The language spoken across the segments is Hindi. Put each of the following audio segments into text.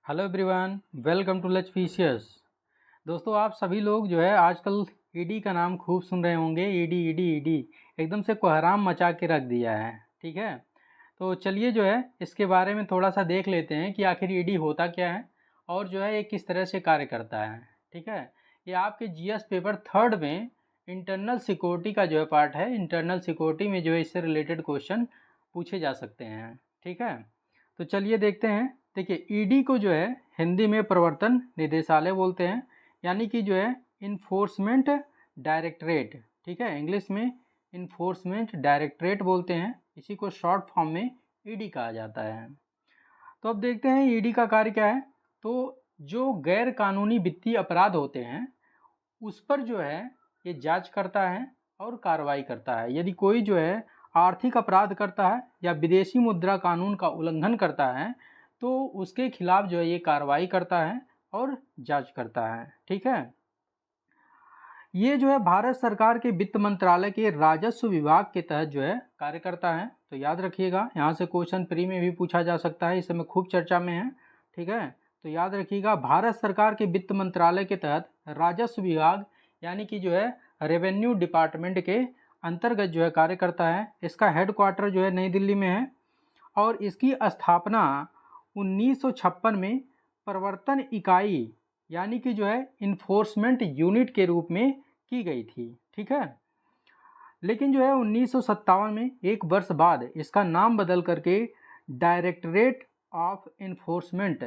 हेलो एवरीवन, वेलकम टू लच फिशियस। दोस्तों, आप सभी लोग जो है आजकल ईडी का नाम खूब सुन रहे होंगे। ईडी ईडी ईडी एकदम से कोहराम मचा के रख दिया है। ठीक है, तो चलिए जो है इसके बारे में थोड़ा सा देख लेते हैं कि आखिर ईडी होता क्या है और जो है ये किस तरह से कार्य करता है। ठीक है, ये आपके जीएस पेपर थर्ड में इंटरनल सिक्योरिटी का जो है पार्ट है। इंटरनल सिक्योरिटी में जो है इससे रिलेटेड क्वेश्चन पूछे जा सकते हैं। ठीक है, तो चलिए देखते हैं। देखिए, ईडी को जो है हिंदी में प्रवर्तन निदेशालय बोलते हैं, यानी कि जो है इन्फोर्समेंट डायरेक्टरेट। ठीक है, इंग्लिश में इन्फोर्समेंट डायरेक्टरेट बोलते हैं। इसी को शॉर्ट फॉर्म में ईडी कहा जाता है। तो अब देखते हैं ईडी का कार्य क्या है। तो जो गैर कानूनी वित्तीय अपराध होते हैं उस पर जो है ये जांच करता है और कार्रवाई करता है। यदि कोई जो है आर्थिक अपराध करता है या विदेशी मुद्रा कानून का उल्लंघन करता है तो उसके खिलाफ जो है ये कार्रवाई करता है और जांच करता है। ठीक है, ये जो है भारत सरकार के वित्त मंत्रालय के राजस्व विभाग के तहत जो है कार्य करता है। तो याद रखिएगा, यहाँ से क्वेश्चन प्री में भी पूछा जा सकता है, इस समय खूब चर्चा में है। ठीक है, तो याद रखिएगा, भारत सरकार के वित्त मंत्रालय के तहत राजस्व विभाग यानी कि जो है रेवेन्यू डिपार्टमेंट के अंतर्गत जो है कार्य करता है। इसका हेडक्वार्टर जो है नई दिल्ली में है और इसकी स्थापना 1956 में प्रवर्तन इकाई यानी कि जो है इन्फोर्समेंट यूनिट के रूप में की गई थी। ठीक है, लेकिन जो है 1957 में एक वर्ष बाद इसका नाम बदल करके डायरेक्टरेट ऑफ इन्फोर्समेंट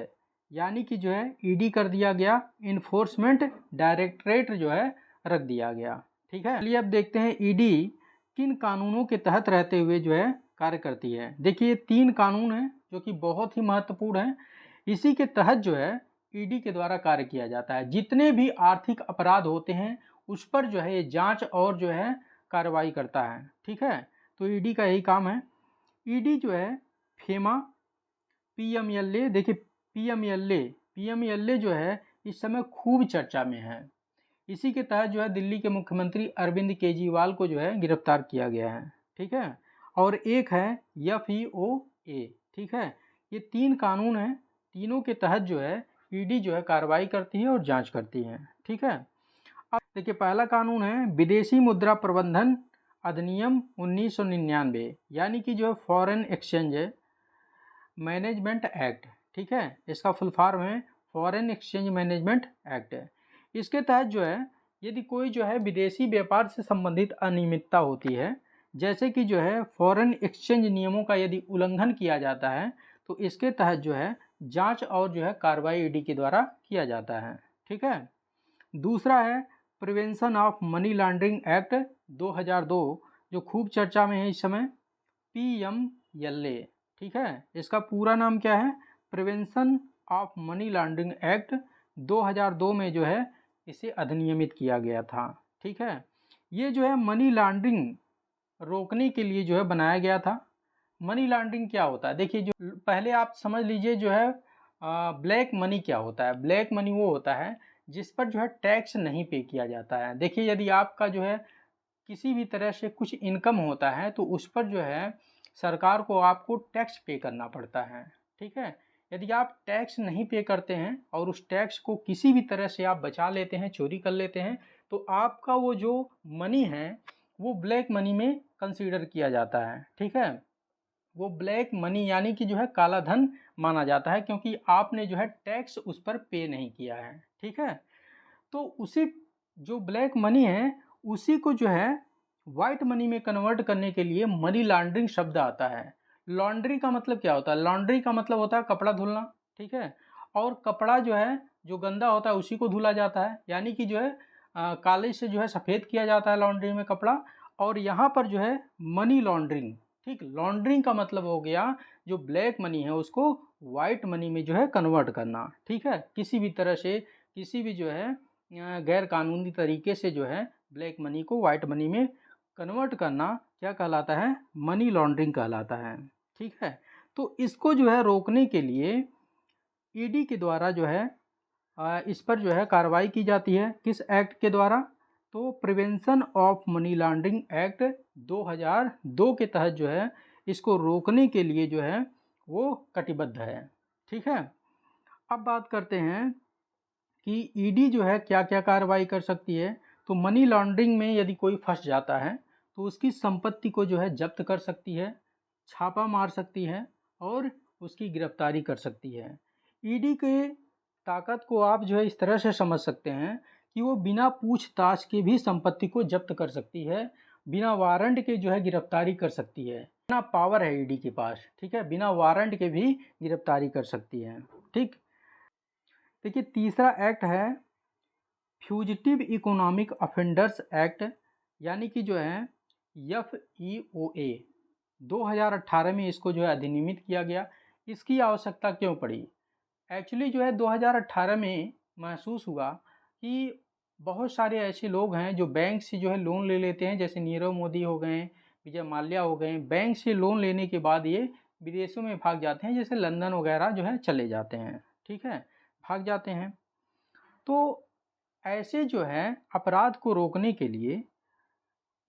यानी कि जो है ईडी कर दिया गया। इन्फोर्समेंट डायरेक्टरेट जो है रख दिया गया। ठीक है, चलिए अब देखते हैं ईडी किन कानूनों के तहत रहते हुए जो है कार्य करती है। देखिए, 3 कानून हैं जो कि बहुत ही महत्वपूर्ण हैं। इसी के तहत जो है ईडी के द्वारा कार्य किया जाता है। जितने भी आर्थिक अपराध होते हैं उस पर जो है ये जांच और जो है कार्रवाई करता है। ठीक है, तो ईडी का यही काम है। ईडी जो है फेमा, पीएमएलए, देखिए पीएमएलए जो है इस समय खूब चर्चा में है। इसी के तहत जो है दिल्ली के मुख्यमंत्री अरविंद केजरीवाल को जो है गिरफ्तार किया गया है। ठीक है, और एक है एफईओए। ठीक है, ये 3 कानून हैं। तीनों के तहत जो है ईडी जो है कार्रवाई करती है और जांच करती है। ठीक है, अब देखिए, पहला कानून है विदेशी मुद्रा प्रबंधन अधिनियम 1999 यानी कि जो है फॉरेन एक्सचेंज मैनेजमेंट एक्ट। ठीक है, इसका फुल फॉर्म है फॉरेन एक्सचेंज मैनेजमेंट एक्ट। इसके तहत जो है यदि कोई जो है विदेशी व्यापार से संबंधित अनियमितता होती है, जैसे कि जो है फॉरेन एक्सचेंज नियमों का यदि उल्लंघन किया जाता है तो इसके तहत जो है जांच और जो है कार्रवाई ईडी के द्वारा किया जाता है। ठीक है, दूसरा है prevention of money laundering act 2002 जो खूब चर्चा में है इस समय, पीएमएलए। ठीक है, इसका पूरा नाम क्या है? Prevention of money laundering act 2002 में जो है इसे अधिनियमित किया गया था। ठीक है, ये जो है मनी लॉन्ड्रिंग रोकने के लिए जो है बनाया गया था। मनी लॉन्ड्रिंग क्या होता है? देखिए, जो पहले आप समझ लीजिए जो है ब्लैक मनी क्या होता है। ब्लैक मनी वो होता है जिस पर जो है टैक्स नहीं पे किया जाता है। देखिए, यदि आपका जो है किसी भी तरह से कुछ इनकम होता है तो उस पर जो है सरकार को आपको टैक्स पे करना पड़ता है। ठीक है, यदि आप टैक्स नहीं पे करते हैं और उस टैक्स को किसी भी तरह से आप बचा लेते हैं, चोरी कर लेते हैं, तो आपका वो जो मनी है वो ब्लैक मनी में कंसीडर किया जाता है। ठीक है, वो ब्लैक मनी यानी कि जो है काला धन माना जाता है, क्योंकि आपने जो है टैक्स उस पर पे नहीं किया है। ठीक है, तो उसी जो ब्लैक मनी है उसी को जो है वाइट मनी में कन्वर्ट करने के लिए मनी लॉन्ड्रिंग शब्द आता है। लॉन्ड्री का मतलब क्या होता है? लॉन्ड्री का मतलब होता है कपड़ा धुलना। ठीक है, और कपड़ा जो है जो गंदा होता है उसी को धुला जाता है, यानी कि जो है काले से जो है सफ़ेद किया जाता है लॉन्ड्री में कपड़ा। और यहाँ पर जो है मनी लॉन्ड्रिंग, ठीक, लॉन्ड्रिंग का मतलब हो गया जो ब्लैक मनी है उसको वाइट मनी में जो है कन्वर्ट करना। ठीक है, किसी भी तरह से किसी भी जो है गैर कानूनी तरीके से जो है ब्लैक मनी को वाइट मनी में कन्वर्ट करना क्या कहलाता है? मनी लॉन्ड्रिंग कहलाता है। ठीक है, तो इसको जो है रोकने के लिए ईडी के द्वारा जो है इस पर जो है कार्रवाई की जाती है। किस एक्ट के द्वारा? तो prevention of money laundering act 2002 के तहत जो है इसको रोकने के लिए जो है वो कटिबद्ध है। ठीक है, अब बात करते हैं कि ईडी जो है क्या क्या कार्रवाई कर सकती है। तो मनी लॉन्ड्रिंग में यदि कोई फंस जाता है तो उसकी संपत्ति को जो है जब्त कर सकती है, छापा मार सकती है और उसकी गिरफ्तारी कर सकती है। ईडी के ताकत को आप जो है इस तरह से समझ सकते हैं कि वो बिना पूछताछ के भी संपत्ति को जब्त कर सकती है, बिना वारंट के जो है गिरफ्तारी कर सकती है। इतना पावर है ईडी के पास, ठीक है, बिना वारंट के भी गिरफ्तारी कर सकती है। ठीक, देखिए तीसरा एक्ट है फ्यूजिटिव इकोनॉमिक अफेंडर्स एक्ट, यानी कि जो है FEOA 2018 में इसको जो है अधिनियमित किया गया। इसकी आवश्यकता क्यों पड़ी? एक्चुअली जो है 2018 में महसूस हुआ कि बहुत सारे ऐसे लोग हैं जो बैंक से जो है लोन ले लेते हैं, जैसे नीरव मोदी हो गए, विजय माल्या हो गए। बैंक से लोन लेने के बाद ये विदेशों में भाग जाते हैं, जैसे लंदन वगैरह जो है चले जाते हैं, ठीक है, भाग जाते हैं। तो ऐसे जो है अपराध को रोकने के लिए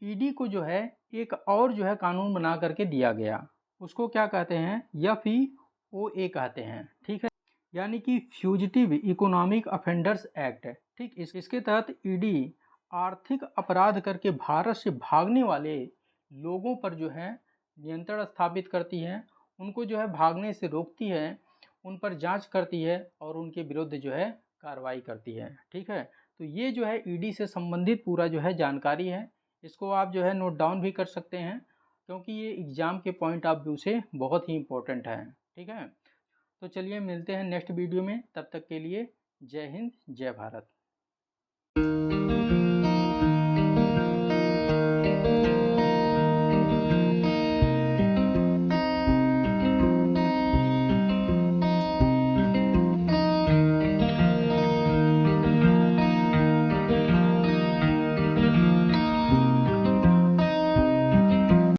ईडी को जो है एक और जो है कानून बना करके दिया गया। उसको क्या कहते हैं? FEOA कहते हैं, ठीक है, यानी कि फ्यूजिटिव इकोनॉमिक अफेंडर्स एक्ट। ठीक, इसके तहत ईडी आर्थिक अपराध करके भारत से भागने वाले लोगों पर जो है नियंत्रण स्थापित करती है, उनको जो है भागने से रोकती है, उन पर जांच करती है और उनके विरुद्ध जो है कार्रवाई करती है। ठीक है, तो ये जो है ईडी से संबंधित पूरा जो है जानकारी है। इसको आप जो है नोट डाउन भी कर सकते हैं, क्योंकि ये एग्ज़ाम के पॉइंट ऑफ व्यू से बहुत ही इम्पोर्टेंट है। ठीक है, तो चलिए मिलते हैं नेक्स्ट वीडियो में, तब तक के लिए जय हिंद जय भारत।